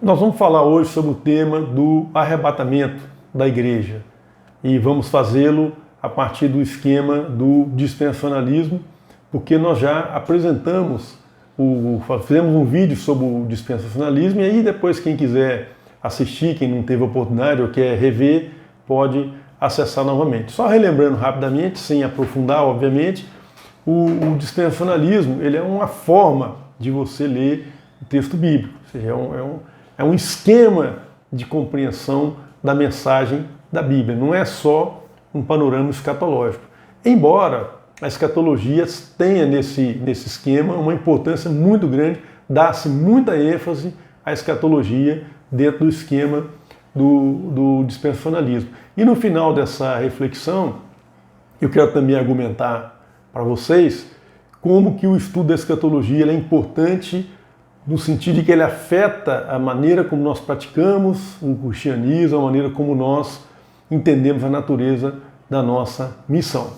Nós vamos falar hoje sobre o tema do arrebatamento da igreja e vamos fazê-lo a partir do esquema do dispensacionalismo, porque nós já apresentamos, fizemos um vídeo sobre o dispensacionalismo e aí depois quem quiser assistir, quem não teve oportunidade ou quer rever, pode acessar novamente. Só relembrando rapidamente, sem aprofundar, obviamente, o dispensacionalismo ele é uma forma de você ler o texto bíblico, ou seja, é um esquema de compreensão da mensagem da Bíblia, não é só um panorama escatológico. Embora a escatologia tenha nesse esquema uma importância muito grande, dá-se muita ênfase à escatologia dentro do esquema do dispensacionalismo. E no final dessa reflexão, eu quero também argumentar para vocês como que o estudo da escatologia é importante no sentido de que ele afeta a maneira como nós praticamos o cristianismo, a maneira como nós entendemos a natureza da nossa missão.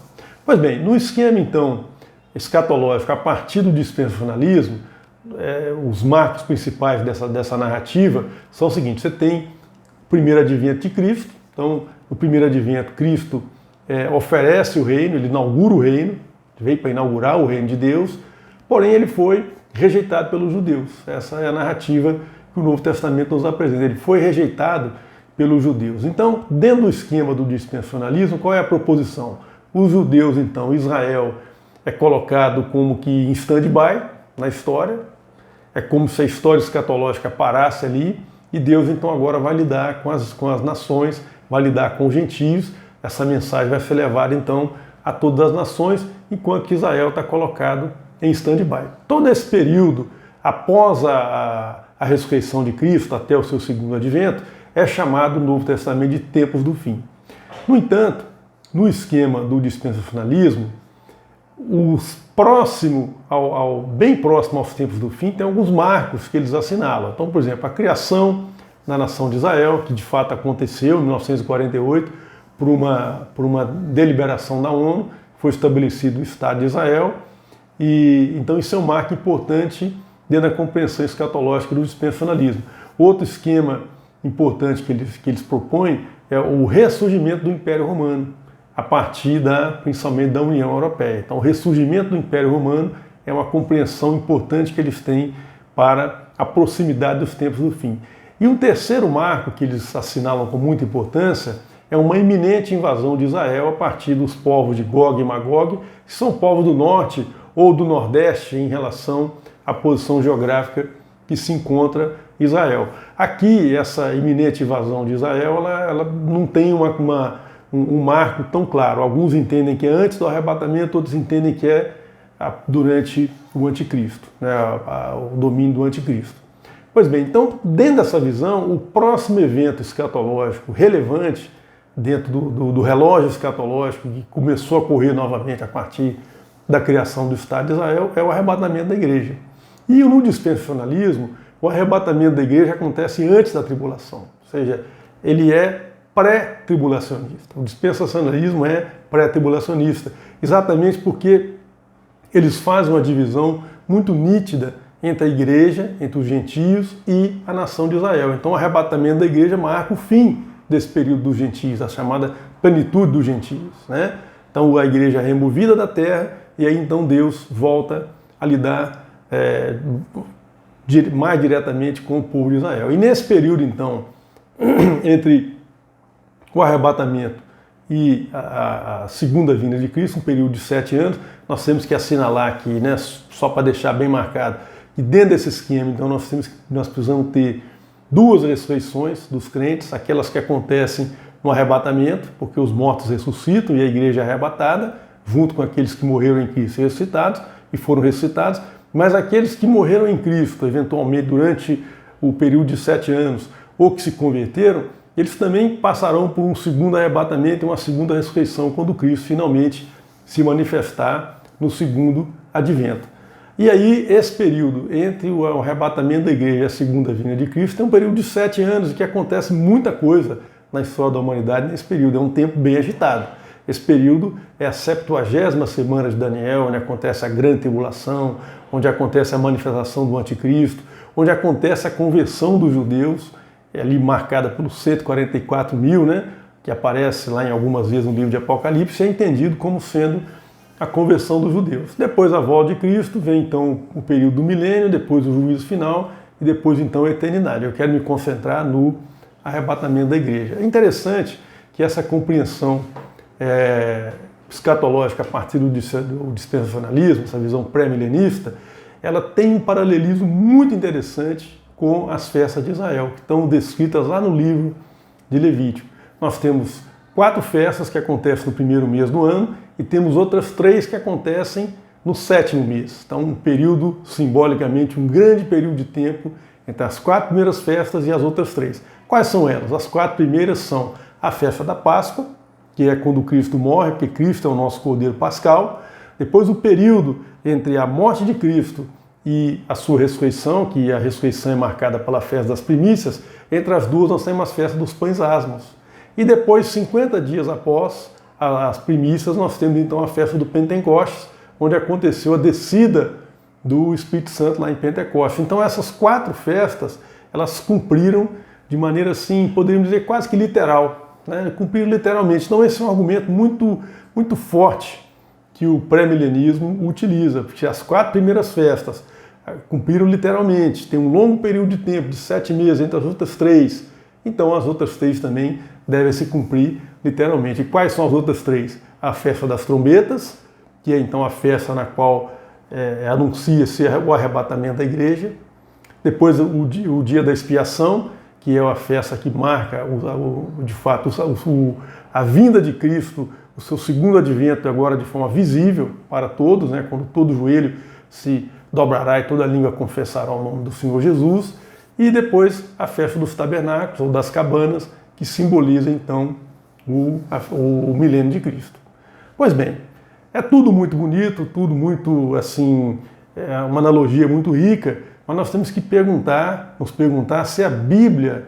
Pois bem, no esquema então escatológico, a partir do dispensacionalismo, os marcos principais dessa narrativa são os seguintes: você tem o primeiro advento de Cristo. Então, no primeiro advento, Cristo oferece o reino, ele inaugura o reino, veio para inaugurar o reino de Deus, porém ele foi rejeitado pelos judeus. Essa é a narrativa que o Novo Testamento nos apresenta. Ele foi rejeitado pelos judeus. Então, dentro do esquema do dispensacionalismo, qual é a proposição? Os judeus, então, Israel é colocado como que em stand-by na história, é como se a história escatológica parasse ali, e Deus então agora vai lidar com as nações, vai lidar com os gentios, essa mensagem vai ser levada então a todas as nações, enquanto que Israel está colocado em stand-by. Todo esse período, após a ressurreição de Cristo até o seu segundo advento, é chamado no Novo Testamento de tempos do fim. No entanto, no esquema do dispensacionalismo, bem próximo aos tempos do fim, tem alguns marcos que eles assinalam. Então, por exemplo, a criação da nação de Israel, que de fato aconteceu em 1948, por uma deliberação da ONU, foi estabelecido o Estado de Israel, e então isso é um marco importante dentro da compreensão escatológica do dispensacionalismo. Outro esquema importante que eles propõem é o ressurgimento do Império Romano, a partir principalmente da União Europeia. Então, o ressurgimento do Império Romano é uma compreensão importante que eles têm para a proximidade dos tempos do fim. E um terceiro marco que eles assinalam com muita importância é uma iminente invasão de Israel a partir dos povos de Gog e Magog, que são povos do norte ou do nordeste em relação à posição geográfica que se encontra Israel. Aqui, essa iminente invasão de Israel, ela não tem um marco tão claro. Alguns entendem que é antes do arrebatamento, outros entendem que é durante o anticristo, né, o domínio do anticristo. Pois bem, então, dentro dessa visão, o próximo evento escatológico relevante dentro do relógio escatológico que começou a correr novamente a partir da criação do Estado de Israel é o arrebatamento da igreja. E no dispensacionalismo, o arrebatamento da igreja acontece antes da tribulação, ou seja, ele é pré-tribulacionista. O dispensacionalismo é pré-tribulacionista, exatamente porque eles fazem uma divisão muito nítida entre a igreja, entre os gentios e a nação de Israel. Então o arrebatamento da igreja marca o fim desse período dos gentios, a chamada plenitude dos gentios, né? Então a igreja é removida da terra e aí então Deus volta a lidar mais diretamente com o povo de Israel. E nesse período então, entre o arrebatamento e a segunda vinda de Cristo, um período de 7 anos, nós temos que assinalar aqui, né, só para deixar bem marcado, que dentro desse esquema, então, nós precisamos ter duas ressurreições dos crentes, aquelas que acontecem no arrebatamento, porque os mortos ressuscitam e a igreja é arrebatada, junto com aqueles que morreram em Cristo ressuscitados e foram ressuscitados, mas aqueles que morreram em Cristo, eventualmente durante o período de 7 anos, ou que se converteram, eles também passarão por um segundo arrebatamento e uma segunda ressurreição quando Cristo finalmente se manifestar no segundo advento. E aí, esse período entre o arrebatamento da igreja e a segunda vinda de Cristo é um período de 7 anos em que acontece muita coisa na história da humanidade nesse período. É um tempo bem agitado. Esse período é a 70ª semana de Daniel, onde acontece a grande tribulação, onde acontece a manifestação do anticristo, onde acontece a conversão dos judeus, ali marcada pelos 144 mil, né, que aparece lá em algumas vezes no livro de Apocalipse, é entendido como sendo a conversão dos judeus. Depois a volta de Cristo, vem então o período do milênio, depois o juízo final e depois então a eternidade. Eu quero me concentrar no arrebatamento da igreja. É interessante que essa compreensão escatológica a partir do dispensacionalismo, essa visão pré-milenista, ela tem um paralelismo muito interessante com as festas de Israel, que estão descritas lá no livro de Levítico. Nós temos 4 festas que acontecem no primeiro mês do ano e temos outras 3 que acontecem no 7º mês. Então, um período, simbolicamente, um grande período de tempo entre as 4 primeiras festas e as outras 3. Quais são elas? As 4 primeiras são a festa da Páscoa, que é quando Cristo morre, porque Cristo é o nosso Cordeiro Pascal. Depois o período entre a morte de Cristo e a sua ressurreição, que a ressurreição é marcada pela festa das primícias, entre as duas nós temos a festa dos pães asmos. E depois, 50 dias após as primícias, nós temos então a festa do Pentecostes, onde aconteceu a descida do Espírito Santo lá em Pentecostes. Então essas 4 festas, elas cumpriram de maneira assim, poderíamos dizer quase que literal, né? Cumpriram literalmente. Então esse é um argumento muito forte que o pré-milenismo utiliza, porque as 4 primeiras festas cumpriram literalmente, tem um longo período de tempo, de 7 meses entre as outras 3, então as outras 3 também devem se cumprir literalmente. E quais são as outras 3? A festa das trombetas, que é então a festa na qual anuncia-se o arrebatamento da igreja. Depois o dia da expiação, que é a festa que marca, de fato, a vinda de Cristo, o seu segundo advento agora de forma visível para todos, né, quando todo joelho se dobrará e toda língua confessará o nome do Senhor Jesus. E depois a festa dos tabernáculos, ou das cabanas, que simboliza então o milênio de Cristo. Pois bem, é tudo muito bonito, tudo muito, assim, uma analogia muito rica, mas nós temos que nos perguntar se a Bíblia,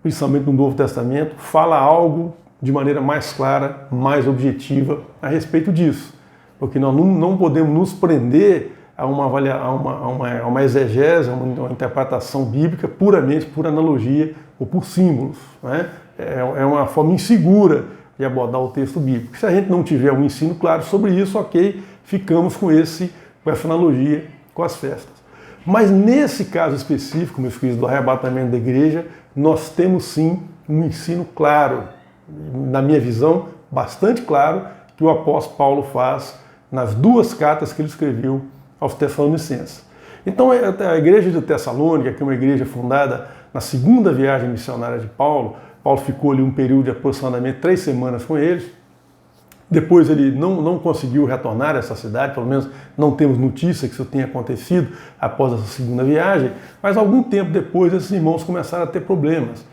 principalmente no Novo Testamento, fala algo de maneira mais clara, mais objetiva a respeito disso. Porque nós não podemos nos prender a uma exegese, a uma interpretação bíblica puramente por analogia ou por símbolos, né? É uma forma insegura de abordar o texto bíblico. Se a gente não tiver um ensino claro sobre isso, ok, ficamos com essa analogia com as festas. Mas nesse caso específico, meus filhos, do arrebatamento da igreja, nós temos sim um ensino claro, na minha visão, bastante claro, que o apóstolo Paulo faz nas 2 cartas que ele escreveu aos Tessalonicenses. Então a igreja de Tessalônica, que é uma igreja fundada na 2ª viagem missionária de Paulo, Paulo ficou ali um período de aproximadamente 3 semanas com eles. Depois ele não conseguiu retornar a essa cidade, pelo menos não temos notícia que isso tenha acontecido após essa 2ª viagem, mas algum tempo depois esses irmãos começaram a ter problemas,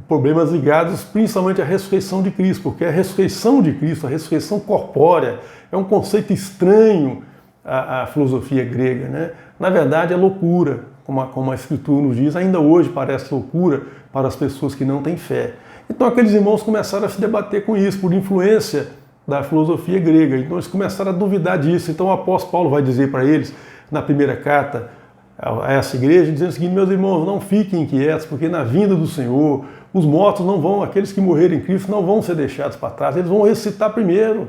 problemas ligados principalmente à ressurreição de Cristo, porque a ressurreição de Cristo, a ressurreição corpórea, é um conceito estranho à filosofia grega, né? Na verdade é loucura, como a Escritura nos diz, ainda hoje parece loucura para as pessoas que não têm fé. Então aqueles irmãos começaram a se debater com isso, por influência da filosofia grega. Então eles começaram a duvidar disso. Então o apóstolo Paulo vai dizer para eles, na primeira carta a essa igreja, dizendo o seguinte: meus irmãos, não fiquem inquietos, porque na vinda do Senhor, os mortos não vão, aqueles que morrerem em Cristo não vão ser deixados para trás, eles vão ressuscitar primeiro.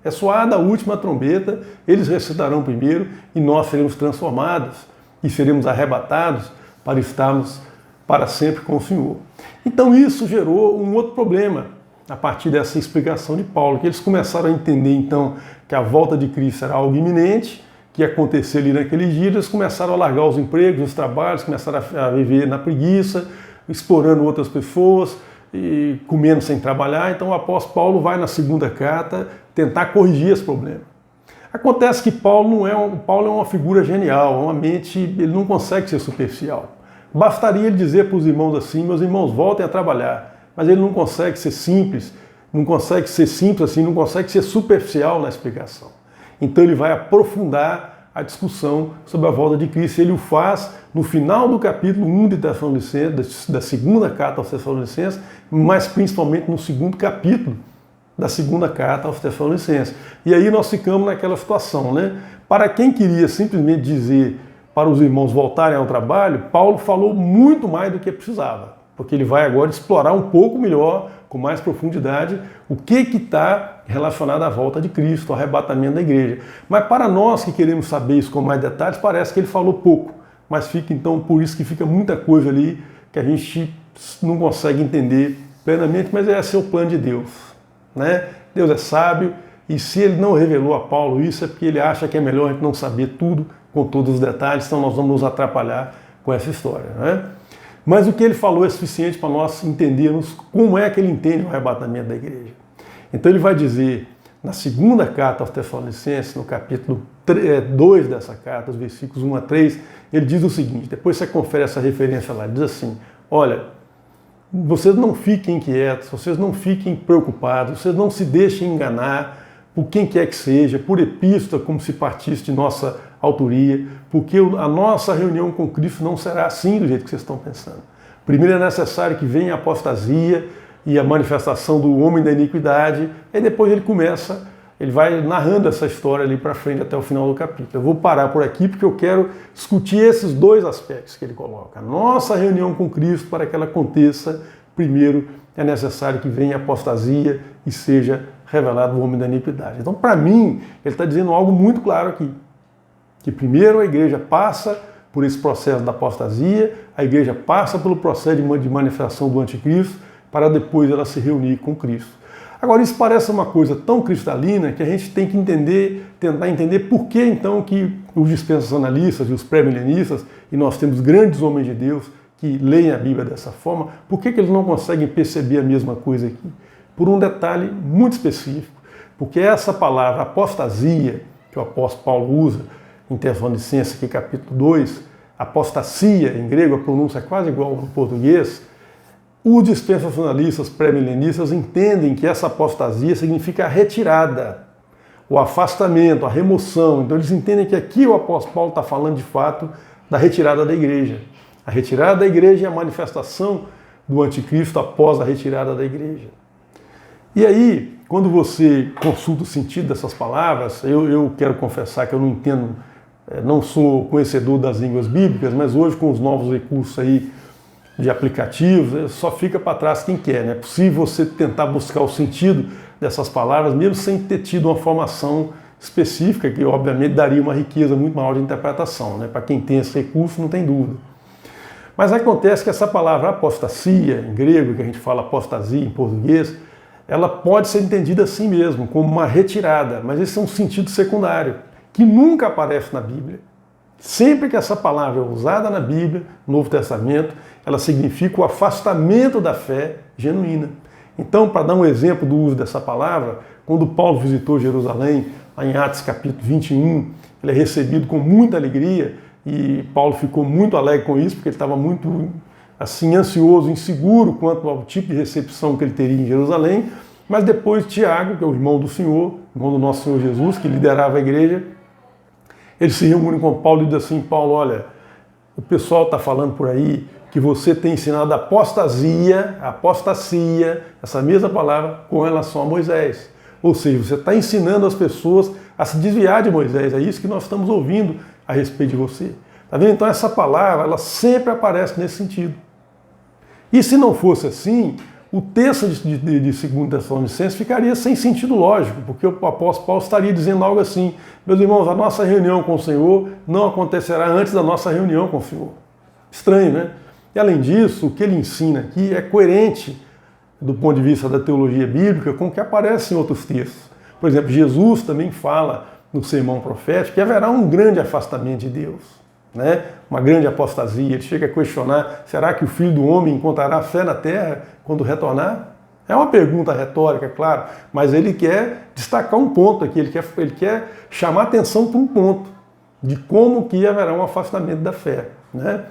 É soada a última trombeta, eles ressuscitarão primeiro e nós seremos transformados e seremos arrebatados para estarmos para sempre com o Senhor. Então isso gerou um outro problema a partir dessa explicação de Paulo, que eles começaram a entender então que a volta de Cristo era algo iminente, que ia acontecer ali naqueles dias. Eles começaram a largar os empregos, os trabalhos, começaram a viver na preguiça, explorando outras pessoas e comendo sem trabalhar. Então o apóstolo Paulo vai na 2ª carta tentar corrigir esse problema. Acontece que Paulo é uma figura genial, uma mente, ele não consegue ser superficial. Bastaria ele dizer para os irmãos assim: meus irmãos, voltem a trabalhar. Mas ele não consegue ser simples, não consegue ser simples assim, não consegue ser superficial na explicação. Então ele vai aprofundar a discussão sobre a volta de Cristo. Ele o faz no final do capítulo 1 de Tessalonicenses, da 2ª carta aos Tessalonicenses, mas principalmente no 2º capítulo da 2ª carta aos Tessalonicenses. E aí nós ficamos naquela situação, né? Para quem queria simplesmente dizer para os irmãos voltarem ao trabalho, Paulo falou muito mais do que precisava, porque ele vai agora explorar um pouco melhor, com mais profundidade, o que está relacionado à volta de Cristo, ao arrebatamento da igreja. Mas para nós que queremos saber isso com mais detalhes, parece que ele falou pouco, mas fica então por isso que fica muita coisa ali que a gente não consegue entender plenamente, mas esse é o plano de Deus, né? Deus é sábio, e se ele não revelou a Paulo isso, é porque ele acha que é melhor a gente não saber tudo com todos os detalhes, então nós vamos nos atrapalhar com essa história, né? Mas o que ele falou é suficiente para nós entendermos como é que ele entende o arrebatamento da igreja. Então ele vai dizer, na segunda carta aos Tessalonicenses, no capítulo 2 dessa carta, os versículos 1 a 3, ele diz o seguinte, depois você confere essa referência lá, ele diz assim, olha, vocês não fiquem inquietos, vocês não fiquem preocupados, vocês não se deixem enganar por quem quer que seja, por epístola, como se partisse de nossa autoria, porque a nossa reunião com Cristo não será assim do jeito que vocês estão pensando. Primeiro é necessário que venha a apostasia e a manifestação do homem da iniquidade, e depois ele vai narrando essa história ali para frente até o final do capítulo. Eu vou parar por aqui porque eu quero discutir esses dois aspectos que ele coloca. A nossa reunião com Cristo, para que ela aconteça, primeiro é necessário que venha a apostasia e seja revelado o homem da iniquidade. Então, para mim, ele está dizendo algo muito claro aqui. Que primeiro a igreja passa por esse processo da apostasia, a igreja passa pelo processo de manifestação do anticristo, para depois ela se reunir com Cristo. Agora, isso parece uma coisa tão cristalina que a gente tem que tentar entender por que então que os dispensacionalistas e os pré-milenistas, e nós temos grandes homens de Deus que leem a Bíblia dessa forma, por que eles não conseguem perceber a mesma coisa aqui? Por um detalhe muito específico, porque essa palavra apostasia, que o apóstolo Paulo usa em Tessalonicenses, aqui capítulo 2, apostasia, em grego a pronúncia é quase igual no português, os dispensacionalistas pré-milenistas entendem que essa apostasia significa a retirada, o afastamento, a remoção. Então eles entendem que aqui o apóstolo Paulo está falando de fato da retirada da igreja. A retirada da igreja é a manifestação do anticristo após a retirada da igreja. E aí, quando você consulta o sentido dessas palavras, eu quero confessar que eu não entendo, não sou conhecedor das línguas bíblicas, mas hoje com os novos recursos aí de aplicativos, só fica para trás quem quer, né? É possível você tentar buscar o sentido dessas palavras, mesmo sem ter tido uma formação específica, que obviamente daria uma riqueza muito maior de interpretação, né? Para quem tem esse recurso, não tem dúvida. Mas acontece que essa palavra apostasia, em grego, que a gente fala apostasia em português, ela pode ser entendida assim mesmo, como uma retirada, mas esse é um sentido secundário, que nunca aparece na Bíblia. Sempre que essa palavra é usada na Bíblia, no Novo Testamento, ela significa o afastamento da fé genuína. Então, para dar um exemplo do uso dessa palavra, quando Paulo visitou Jerusalém, lá em Atos capítulo 21, ele é recebido com muita alegria, e Paulo ficou muito alegre com isso, porque ele estava muito assim, ansioso, inseguro quanto ao tipo de recepção que ele teria em Jerusalém, mas depois Tiago, que é o irmão do Senhor, irmão do nosso Senhor Jesus, que liderava a igreja, ele se reúne com Paulo e diz assim, Paulo, olha, o pessoal está falando por aí que você tem ensinado apostasia, essa mesma palavra, com relação a Moisés. Ou seja, você está ensinando as pessoas a se desviar de Moisés, é isso que nós estamos ouvindo a respeito de você. Tá vendo? Então essa palavra, ela sempre aparece nesse sentido. E se não fosse assim, o texto de 2 Tessalonicenses ficaria sem sentido lógico, porque o apóstolo Paulo estaria dizendo algo assim, meus irmãos, a nossa reunião com o Senhor não acontecerá antes da nossa reunião com o Senhor. Estranho, né? E além disso, o que ele ensina aqui é coerente do ponto de vista da teologia bíblica com o que aparece em outros textos. Por exemplo, Jesus também fala no sermão profético que haverá um grande afastamento de Deus, né? Uma grande apostasia. Ele chega a questionar, será que o Filho do Homem encontrará fé na terra quando retornar? É uma pergunta retórica, claro, mas ele quer destacar um ponto aqui, ele quer chamar atenção para um ponto de como que haverá um afastamento da fé, né?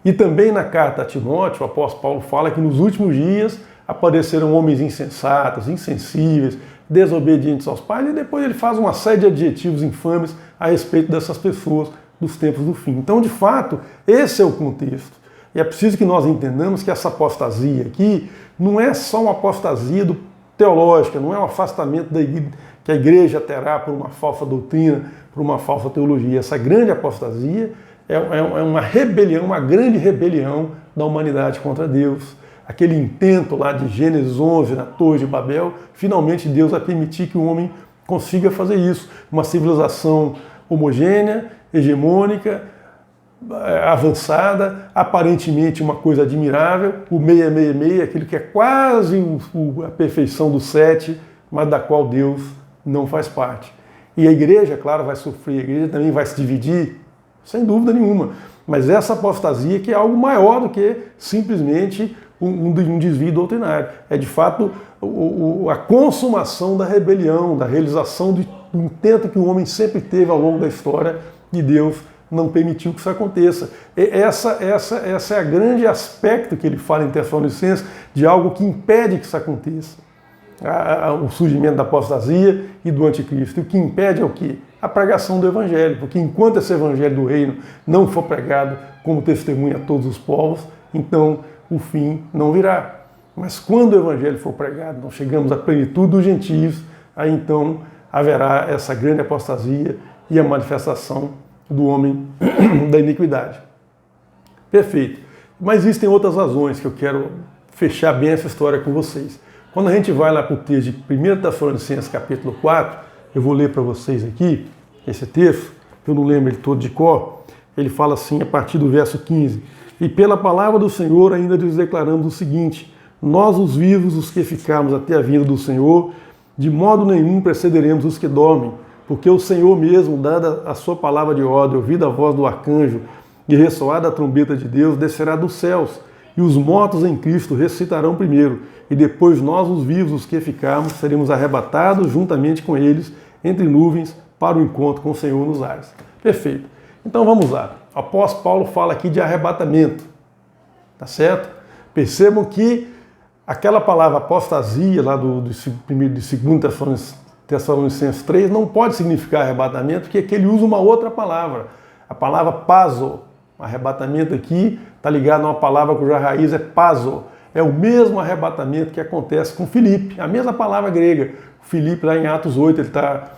E também na carta a Timóteo, o apóstolo Paulo fala que nos últimos dias aparecerão homens insensatos, insensíveis, desobedientes aos pais, e depois ele faz uma série de adjetivos infames a respeito dessas pessoas dos tempos do fim. Então, de fato, esse é o contexto. E é preciso que nós entendamos que essa apostasia aqui não é só uma apostasia teológica, não é um afastamento que a igreja terá por uma falsa doutrina, por uma falsa teologia. Essa grande apostasia é uma rebelião, uma grande rebelião da humanidade contra Deus. Aquele intento lá de Gênesis 11, na Torre de Babel, finalmente Deus vai permitir que o homem consiga fazer isso. Uma civilização homogênea, hegemônica, avançada, aparentemente uma coisa admirável, o 666, aquilo que é quase a perfeição do 7, mas da qual Deus não faz parte. E a igreja, claro, vai sofrer, a igreja também vai se dividir, sem dúvida nenhuma, mas essa apostasia que é algo maior do que simplesmente um desvio doutrinário. É de fato a consumação da rebelião, da realização do intento que o homem sempre teve ao longo da história de Deus não permitiu que isso aconteça. Essa é a grande aspecto que ele fala em Tessalonicenses de algo que impede que isso aconteça. O surgimento da apostasia e do anticristo. E o que impede é o quê? A pregação do evangelho. Porque enquanto esse evangelho do reino não for pregado como testemunha a todos os povos, então o fim não virá. Mas quando o evangelho for pregado, nós chegamos à plenitude dos gentios, aí então haverá essa grande apostasia e a manifestação do homem da iniquidade. Perfeito. Mas existem outras razões que eu quero fechar bem essa história com vocês. Quando a gente vai lá para o texto de 1 Tessalonicenses capítulo 4, eu vou ler para vocês aqui esse texto, que eu não lembro ele todo de cor, ele fala assim a partir do verso 15: E pela palavra do Senhor ainda lhes declaramos o seguinte: nós os vivos, os que ficarmos até a vinda do Senhor, de modo nenhum precederemos os que dormem, porque o Senhor mesmo, dada a sua palavra de ordem, ouvida a voz do arcanjo e ressoada a trombeta de Deus, descerá dos céus, e os mortos em Cristo ressuscitarão primeiro, e depois nós, os vivos, os que ficarmos, seremos arrebatados juntamente com eles, entre nuvens, para o encontro com o Senhor nos ares. Perfeito. Então vamos lá. O apóstolo Paulo fala aqui de arrebatamento. Tá certo? Percebam que aquela palavra apostasia, lá de 2 Tessalonicenses 3, não pode significar arrebatamento, porque aqui ele usa uma outra palavra. A palavra pazo. Arrebatamento aqui está ligado a uma palavra cuja raiz é pazo. É o mesmo arrebatamento que acontece com Filipe, a mesma palavra grega. Filipe, lá em Atos 8, ele está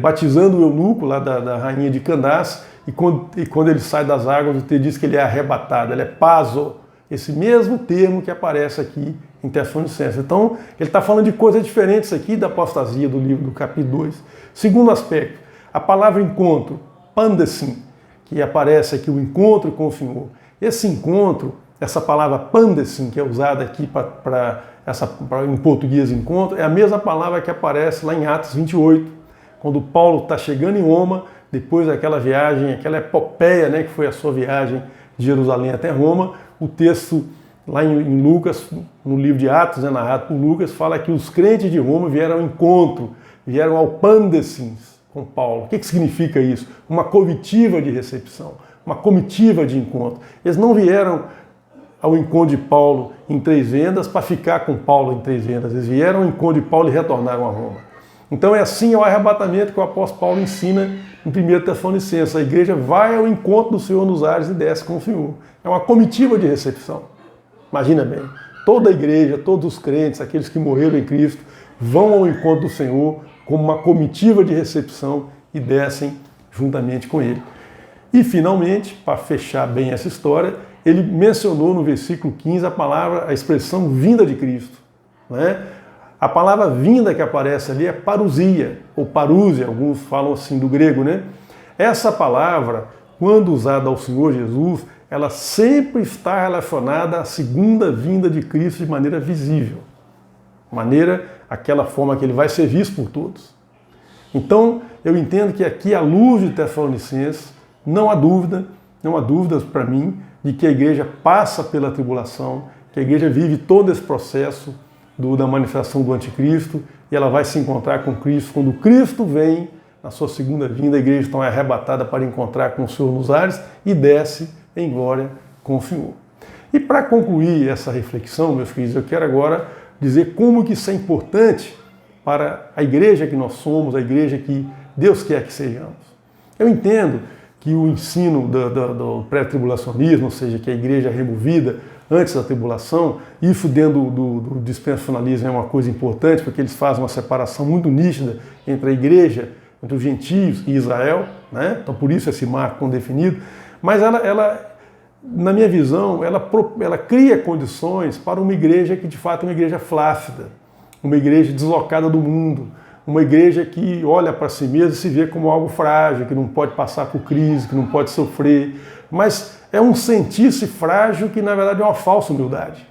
batizando o eunuco lá da rainha de Candace, e quando ele sai das águas, o texto diz que ele é arrebatado, ele é pazo. Esse mesmo termo que aparece aqui em Tessalonicenses. Então, ele está falando de coisas diferentes aqui da apostasia do livro do capítulo 2. Segundo aspecto, a palavra encontro, pandesim, que aparece aqui, o encontro com o Senhor. Esse encontro, essa palavra pandesim, que é usada aqui em português encontro, é a mesma palavra que aparece lá em Atos 28, quando Paulo está chegando em Roma, depois daquela viagem, aquela epopeia, né, que foi a sua viagem de Jerusalém até Roma. O texto lá em Lucas, no livro de Atos, né, narrado por Lucas, fala que os crentes de Roma vieram ao encontro, vieram ao pandecins com Paulo. O que significa isso? Uma comitiva de recepção, uma comitiva de encontro. Eles não vieram ao encontro de Paulo em Três Vendas para ficar com Paulo em Três Vendas. Eles vieram ao encontro de Paulo e retornaram a Roma. Então é assim o arrebatamento que o apóstolo Paulo ensina em 1 Tessalonicenses. A igreja vai ao encontro do Senhor nos ares e desce com o Senhor. É uma comitiva de recepção. Imagina bem, toda a igreja, todos os crentes, aqueles que morreram em Cristo, vão ao encontro do Senhor como uma comitiva de recepção e descem juntamente com Ele. E finalmente, para fechar bem essa história, ele mencionou no versículo 15 a expressão vinda de Cristo, né? A palavra vinda que aparece ali é parousia, ou parúzia, alguns falam assim do grego, né? Essa palavra, quando usada ao Senhor Jesus, ela sempre está relacionada à segunda vinda de Cristo de maneira visível. Aquela forma que ele vai ser visto por todos. Então, eu entendo que aqui, à luz de Tessalonicenses, não há dúvidas para mim, de que a igreja passa pela tribulação, que a igreja vive todo esse processo da manifestação do anticristo, e ela vai se encontrar com Cristo. Quando Cristo vem, na sua segunda vinda, a igreja então é arrebatada para encontrar com o Senhor nos ares e desce em glória com o Senhor. E para concluir essa reflexão, meus queridos, eu quero agora dizer como que isso é importante para a igreja que nós somos, a igreja que Deus quer que sejamos. Eu entendo que o ensino do pré-tribulacionismo, ou seja, que a igreja é removida antes da tribulação, isso dentro do dispensacionalismo é uma coisa importante, porque eles fazem uma separação muito nítida entre a igreja, entre os gentios e Israel, né? Então por isso esse marco definido. Mas na minha visão, ela cria condições para uma igreja que de fato é uma igreja flácida, uma igreja deslocada do mundo, uma igreja que olha para si mesma e se vê como algo frágil, que não pode passar por crise, que não pode sofrer, mas é um sentir-se frágil que na verdade é uma falsa humildade.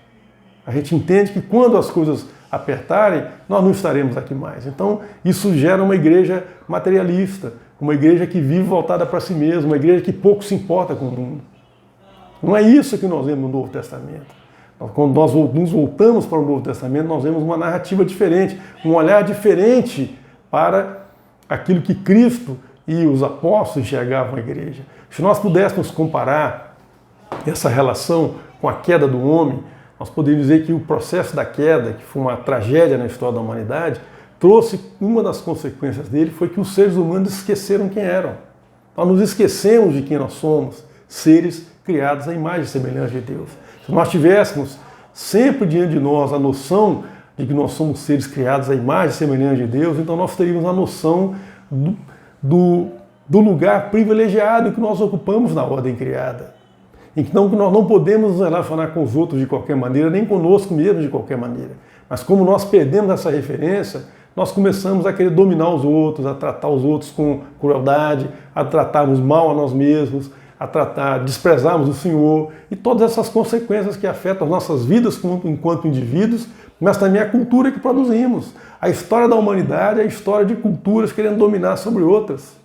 A gente entende que quando as coisas apertarem, nós não estaremos aqui mais. Então, isso gera uma igreja materialista, uma igreja que vive voltada para si mesma, uma igreja que pouco se importa com o mundo. Não é isso que nós vemos no Novo Testamento. Quando nós nos voltamos para o Novo Testamento, nós vemos uma narrativa diferente, um olhar diferente para aquilo que Cristo e os apóstolos enxergavam a igreja. Se nós pudéssemos comparar essa relação com a queda do homem, nós poderíamos dizer que o processo da queda, que foi uma tragédia na história da humanidade, trouxe, uma das consequências dele foi que os seres humanos esqueceram quem eram. Nós nos esquecemos de quem nós somos, seres criados à imagem e semelhança de Deus. Se nós tivéssemos sempre diante de nós a noção de que nós somos seres criados à imagem e semelhança de Deus, então nós teríamos a noção do lugar privilegiado que nós ocupamos na ordem criada. Então nós não podemos nos relacionar com os outros de qualquer maneira, nem conosco mesmo de qualquer maneira. Mas como nós perdemos essa referência, nós começamos a querer dominar os outros, a tratar os outros com crueldade, a tratarmos mal a nós mesmos, a desprezarmos o Senhor e todas essas consequências que afetam as nossas vidas enquanto indivíduos, mas também a cultura que produzimos. A história da humanidade é a história de culturas querendo dominar sobre outras,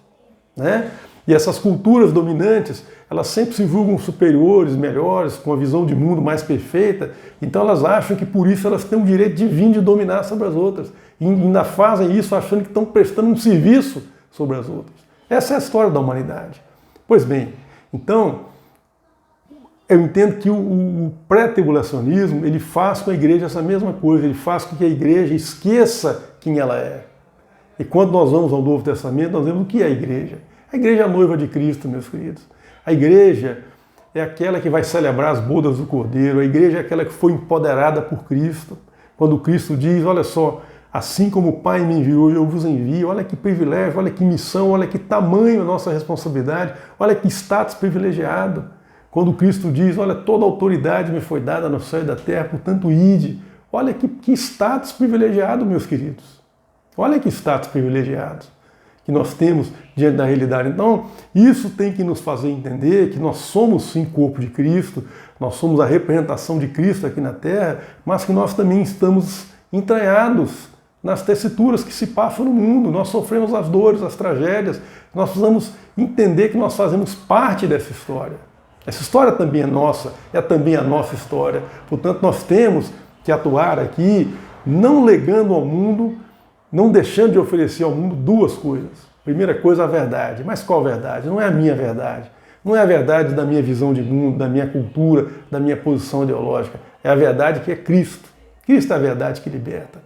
né? E essas culturas dominantes, elas sempre se julgam superiores, melhores, com a visão de mundo mais perfeita, então elas acham que por isso elas têm o direito divino de dominar sobre as outras. E ainda fazem isso achando que estão prestando um serviço sobre as outras. Essa é a história da humanidade. Pois bem, então, eu entendo que o pré-tribulacionismo, ele faz com a igreja essa mesma coisa, ele faz com que a igreja esqueça quem ela é. E quando nós vamos ao Novo Testamento, nós vemos o que é a igreja. A igreja é a noiva de Cristo, meus queridos. A igreja é aquela que vai celebrar as bodas do Cordeiro. A igreja é aquela que foi empoderada por Cristo. Quando Cristo diz, olha só, assim como o Pai me enviou, eu vos envio. Olha que privilégio, olha que missão, olha que tamanho a nossa responsabilidade, olha que status privilegiado. Quando Cristo diz, olha, toda autoridade me foi dada no céu e da terra, portanto ide. Olha que status privilegiado, meus queridos. Olha que status privilegiado que nós temos diante da realidade. Então, isso tem que nos fazer entender que nós somos sim corpo de Cristo, nós somos a representação de Cristo aqui na Terra, mas que nós também estamos entranhados nas tessituras que se passam no mundo. Nós sofremos as dores, as tragédias, nós precisamos entender que nós fazemos parte dessa história. Essa história também é nossa, é também a nossa história. Portanto, nós temos que atuar aqui, não legando ao mundo, não deixando de oferecer ao mundo duas coisas. Primeira coisa, a verdade. Mas qual verdade? Não é a minha verdade. Não é a verdade da minha visão de mundo, da minha cultura, da minha posição ideológica. É a verdade que é Cristo. Cristo é a verdade que liberta.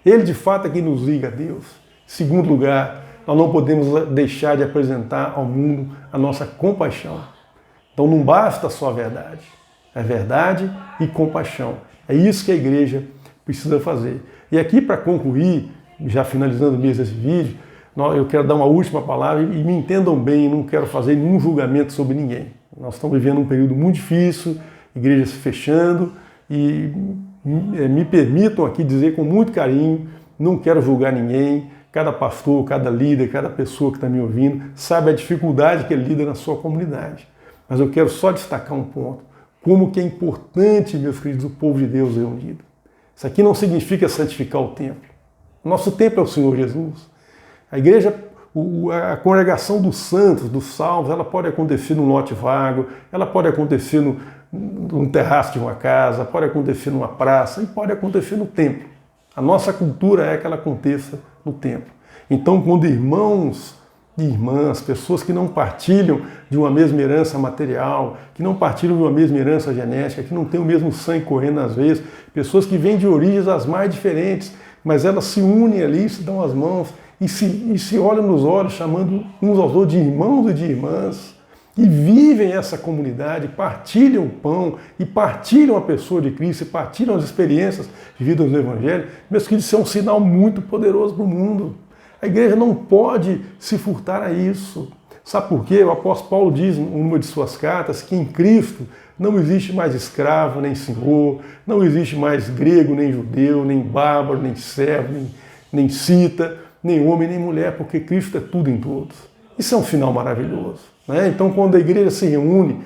Ele, de fato, é quem nos liga a Deus. Segundo lugar, nós não podemos deixar de apresentar ao mundo a nossa compaixão. Então não basta só a verdade. É verdade e compaixão. É isso que a igreja precisa fazer. E aqui, para concluir, já finalizando mesmo esse vídeo, eu quero dar uma última palavra e me entendam bem, não quero fazer nenhum julgamento sobre ninguém. Nós estamos vivendo um período muito difícil, igreja se fechando, e me permitam aqui dizer com muito carinho, não quero julgar ninguém, cada pastor, cada líder, cada pessoa que está me ouvindo, sabe a dificuldade que ele lida na sua comunidade. Mas eu quero só destacar um ponto, como que é importante, meus queridos, o povo de Deus reunido. Isso aqui não significa santificar o templo. Nosso templo é o Senhor Jesus. A igreja, a congregação dos santos, dos salvos, ela pode acontecer num lote vago, ela pode acontecer num terraço de uma casa, pode acontecer numa praça e pode acontecer no templo. A nossa cultura é que ela aconteça no templo. Então, quando irmãos e irmãs, pessoas que não partilham de uma mesma herança material, que não partilham de uma mesma herança genética, que não têm o mesmo sangue correndo às vezes, pessoas que vêm de origens as mais diferentes, mas elas se unem ali, se dão as mãos e se olham nos olhos, chamando uns aos outros de irmãos e de irmãs, e vivem essa comunidade, partilham o pão, e partilham a pessoa de Cristo, e partilham as experiências vividas no Evangelho. Meus queridos, isso é um sinal muito poderoso para o mundo. A igreja não pode se furtar a isso. Sabe por quê? O apóstolo Paulo diz numa de suas cartas que em Cristo não existe mais escravo nem senhor, não existe mais grego nem judeu, nem bárbaro, nem servo, nem cita, nem homem nem mulher, porque Cristo é tudo em todos. Isso é um final maravilhoso, né? Então, quando a igreja se reúne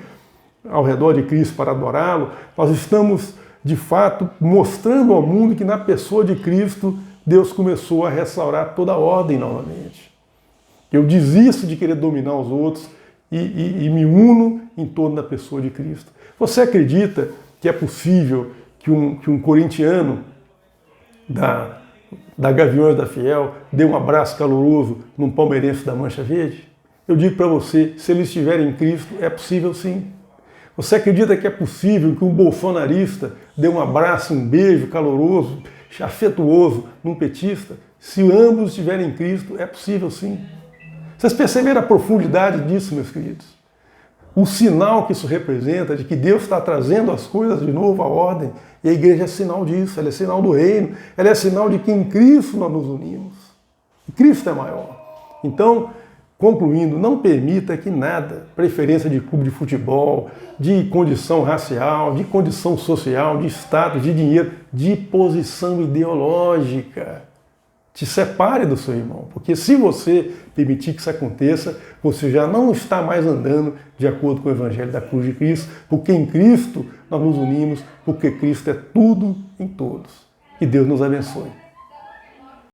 ao redor de Cristo para adorá-lo, nós estamos, de fato, mostrando ao mundo que na pessoa de Cristo Deus começou a restaurar toda a ordem novamente. Eu desisto de querer dominar os outros e me uno em torno da pessoa de Cristo. Você acredita que é possível que um corintiano da Gaviões da Fiel dê um abraço caloroso num palmeirense da Mancha Verde? Eu digo para você, se ele estiver em Cristo, é possível sim. Você acredita que é possível que um bolsonarista dê um abraço, um beijo caloroso, afetuoso num petista? Se ambos estiverem em Cristo, é possível sim. Vocês perceberam a profundidade disso, meus queridos? O sinal que isso representa de que Deus está trazendo as coisas de novo à ordem, e a igreja é sinal disso, ela é sinal do reino, ela é sinal de que em Cristo nós nos unimos. E Cristo é maior. Então, concluindo, não permita que nada, preferência de clube de futebol, de condição racial, de condição social, de status, de dinheiro, de posição ideológica, te separe do seu irmão, porque se você permitir que isso aconteça, você já não está mais andando de acordo com o Evangelho da cruz de Cristo, porque em Cristo nós nos unimos, porque Cristo é tudo em todos. Que Deus nos abençoe.